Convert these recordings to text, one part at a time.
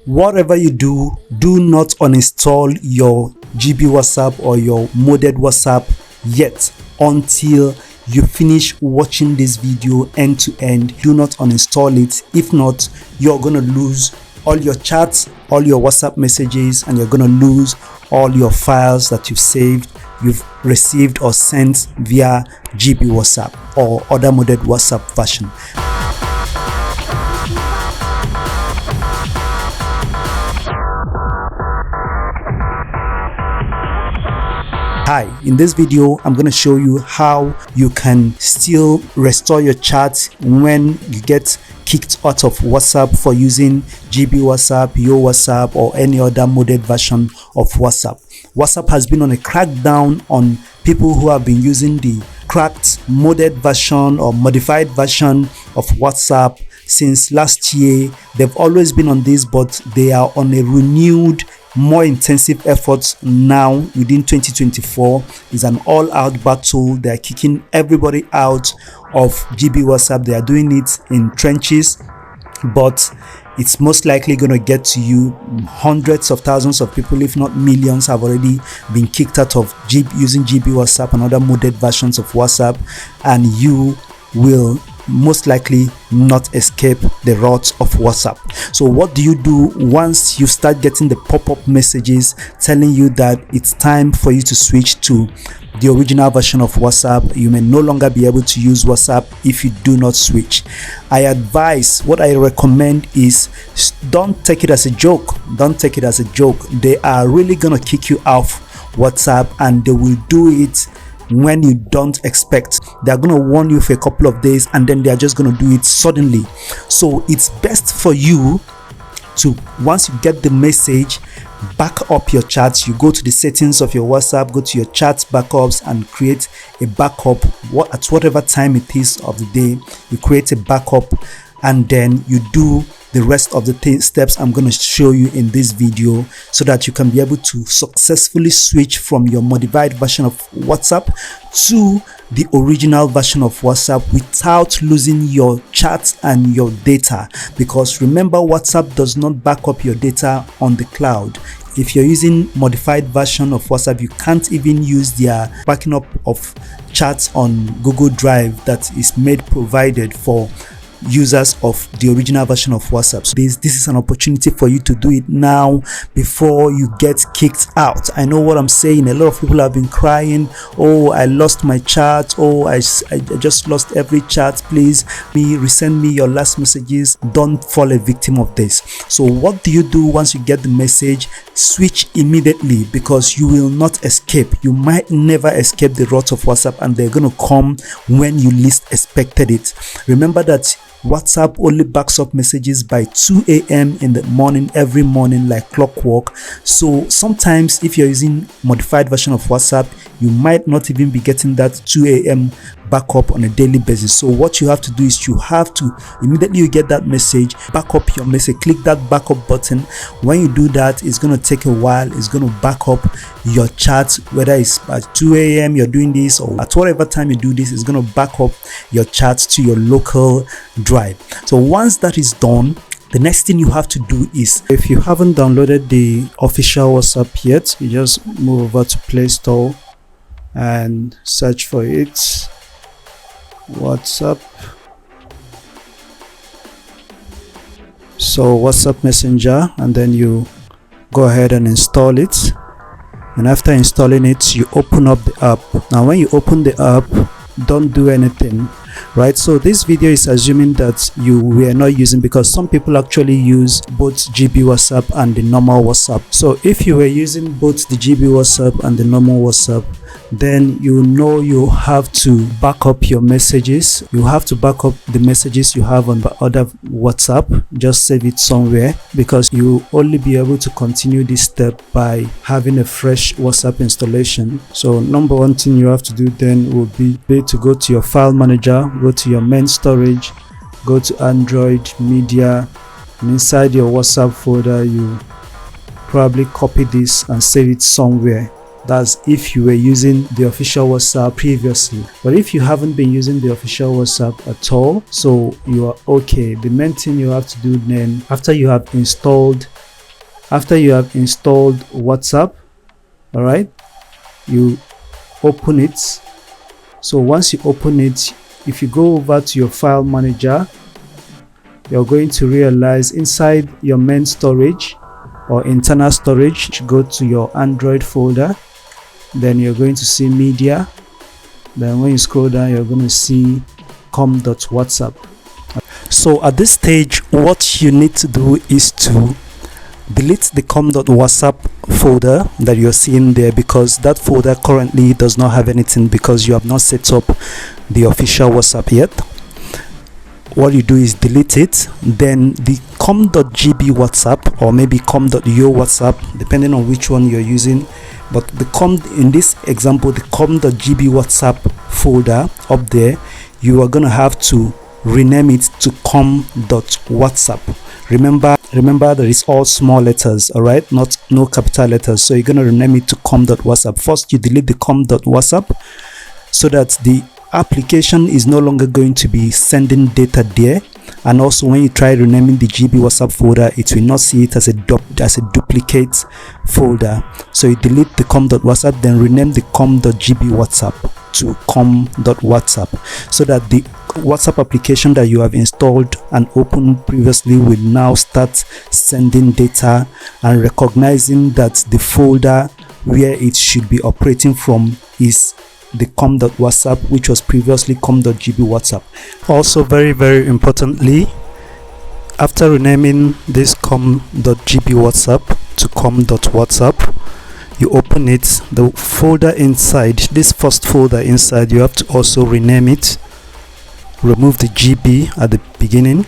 whatever you do, do not uninstall your GB WhatsApp or your modded WhatsApp yet until you finish watching this video end to end. Do not uninstall it. If not, you're gonna lose all your chats, all your WhatsApp messages, and you're gonna lose all your files that you've received or sent via GB WhatsApp or other modded WhatsApp version. Hi, in this video I'm going to show you how you can still restore your chat when you get kicked out of WhatsApp for using GB WhatsApp, Yo WhatsApp, or any other modded version of WhatsApp. WhatsApp has been on a crackdown on people who have been using the cracked modded version or modified version of WhatsApp since last year. They've always been on this, but they are on a renewed, more intensive efforts now within 2024. Is an all-out battle. They are kicking everybody out of GB WhatsApp. They are doing it in trenches, but it's most likely going to get to you. Hundreds of thousands of people, if not millions, have already been kicked out of using GB WhatsApp and other modded versions of WhatsApp, and you will most likely not escape the wrath of WhatsApp. So what do you do once you start getting the pop-up messages telling you that it's time for you to switch to the original version of WhatsApp? You may no longer be able to use WhatsApp if you do not switch. What I recommend is don't take it as a joke. Don't take it as a joke. They are really gonna kick you off WhatsApp, and they will do it when you don't expect. They're going to warn you for a couple of days, and then they're just going to do it suddenly. So it's best for you to, once you get the message, back up your chats. You go to the settings of your WhatsApp, go to your chats backups, and create a backup. At whatever time it is of the day, you create a backup, and then you do the rest of the steps I'm going to show you in this video, so that you can be able to successfully switch from your modified version of WhatsApp to the original version of WhatsApp without losing your chats and your data. Because remember, WhatsApp does not back up your data on the cloud. If you're using modified version of WhatsApp, you can't even use their backing up of chats on Google Drive that is provided for users of the original version of WhatsApp. So this is an opportunity for you to do it now before you get kicked out. I know what I'm saying. A lot of people have been crying, oh, I lost my chat, oh, I just lost every chat. Please resend me your last messages. Don't fall a victim of this. So what do you do once you get the message? Switch immediately, because you will not escape. You might never escape the wrath of WhatsApp, and they're going to come when you least expected it. Remember that WhatsApp only backs up messages by 2 a.m. in the morning, every morning, like clockwork. So sometimes if you're using modified version of WhatsApp, you might not even be getting that 2 a.m. backup on a daily basis. So what you have to do is you have to, immediately you get that message, back up your message, click that backup button. When you do that, it's going to take a while. It's going to back up your chat, whether it's at 2 a.m. you're doing this, or at whatever time you do this, it's going to back up your chat to your local drive. So once that is done, the next thing you have to do is, if you haven't downloaded the official WhatsApp yet, you just move over to Play Store and search for it, WhatsApp. So WhatsApp Messenger, and then you go ahead and install it. And after installing it, you open up the app. Now when you open the app, don't do anything, right? So this video is assuming that you were not using, because some people actually use both GB WhatsApp and the normal WhatsApp. So if you were using both the GB WhatsApp and the normal WhatsApp, then you know you have to back up your messages. You have to back up the messages you have on the other WhatsApp. Just save it somewhere, because you only be able to continue this step by having a fresh WhatsApp installation. So number one thing you have to do then will be to go to your file manager, go to your main storage, go to Android Media, and inside your WhatsApp folder you probably copy this and save it somewhere. That's if you were using the official WhatsApp previously. But if you haven't been using the official WhatsApp at all, so you are okay. The main thing you have to do then, after you have installed After you have installed WhatsApp, all right, you open it. So once you open it, if you go over to your file manager, you're going to realize inside your main storage or internal storage, go to your Android folder, then you're going to see media. Then when you scroll down, you're going to see com.whatsapp. So at this stage, what you need to do is to delete the com.whatsapp folder that you're seeing there, because that folder currently does not have anything because you have not set up the official WhatsApp yet. What you do is delete it. Then the com.gb WhatsApp, or maybe com.yo WhatsApp, depending on which one you're using, but in this example, the com.gb WhatsApp folder up there, you are going to have to rename it to com.whatsapp. Remember that it's all small letters, all right, no capital letters. So you're going to rename it to com.whatsapp. First, you delete the com.whatsapp so that the application is no longer going to be sending data there, and also when you try renaming the GB WhatsApp folder, it will not see it as a duplicate folder. So you delete the com.whatsapp, then rename the com.gb WhatsApp to com.whatsapp, so that the WhatsApp application that you have installed and opened previously will now start sending data and recognizing that the folder where it should be operating from is the com.whatsapp, which was previously com.gb WhatsApp. Also, very importantly, after renaming this com.gb WhatsApp to com.whatsapp, you open it. The folder inside, this first folder inside, you have to also rename it. Remove the GB at the beginning,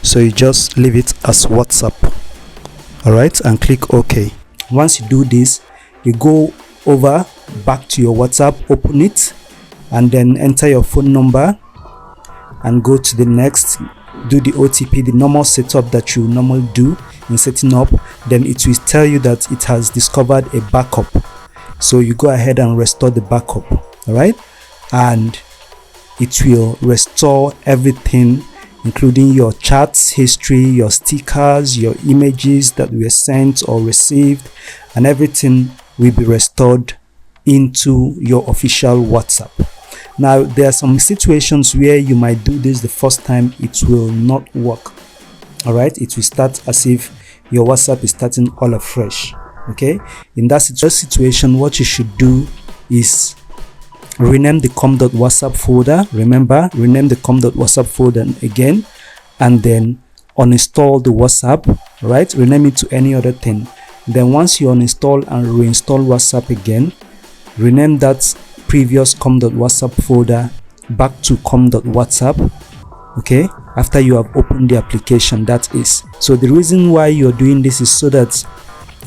so you just leave it as WhatsApp. All right, and click OK. Once you do this, you go over back to your WhatsApp, open it, and then enter your phone number and go to the next. Do the OTP, the normal setup that you normally do in setting up. Then it will tell you that it has discovered a backup, so you go ahead and restore the backup. All right, and it will restore everything, including your chats history, your stickers, your images that were sent or received, and everything will be restored into your official WhatsApp. Now, there are some situations where you might do this the first time, it will not work. All right, it will start as if your WhatsApp is starting all afresh. Okay, in that situation, what you should do is rename the com.whatsapp folder. Remember, rename the com.whatsapp folder again, and then uninstall the WhatsApp. Right, rename it to any other thing. Then once you uninstall and reinstall WhatsApp again, rename that previous com.whatsapp folder back to com.whatsapp. Okay, after you have opened the application, that is. So the reason why you're doing this is so that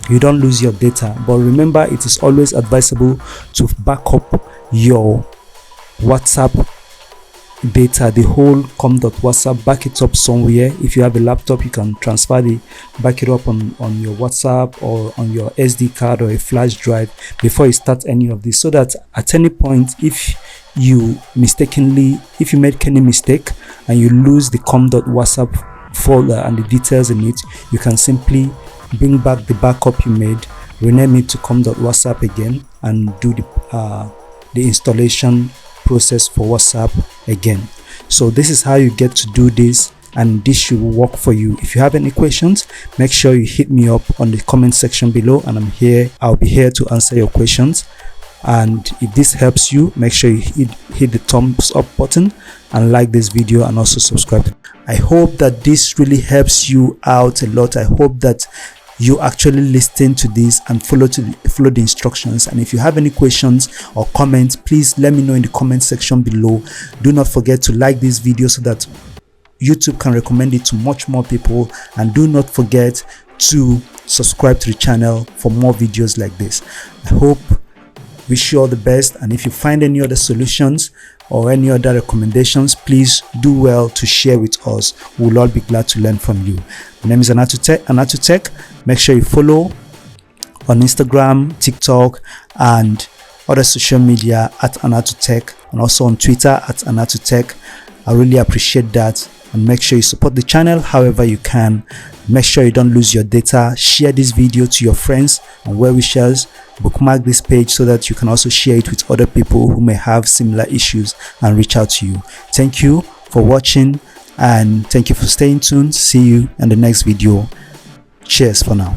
you don't lose your data. But remember, it is always advisable to back up your WhatsApp data, the whole com.whatsapp, back it up somewhere. If you have a laptop, you can back it up on your WhatsApp or on your SD card or a flash drive before you start any of this, so that at any point, if you make any mistake and you lose the com.whatsapp folder and the details in it, you can simply bring back the backup you made, rename it to com.whatsapp again, and do the installation process for WhatsApp again. So this is how you get to do this, and this should work for you. If you have any questions, make sure you hit me up on the comment section below, and I'll be here to answer your questions. And if this helps you, make sure you hit the thumbs up button and like this video, and also subscribe. I hope that this really helps you out a lot. I hope that you actually listen to this and follow the instructions. And if you have any questions or comments, please let me know in the comment section below. Do not forget to like this video so that YouTube can recommend it to much more people, and do not forget to subscribe to the channel for more videos like this. I hope, wish you all the best, and if you find any other solutions or any other recommendations, please do well to share with us. We'll all be glad to learn from you. My name is Anatu Tech. Make sure you follow on Instagram, TikTok, and other social media at Anatu Tech, and also on Twitter at Anatu Tech. I really appreciate that. and make sure you support the channel however you can. Make sure you don't lose your data. Share this video to your friends and well-wishers. Bookmark this page so that you can also share it with other people who may have similar issues and reach out to you. Thank you for watching and thank you for staying tuned. See you in the next video. Cheers for now.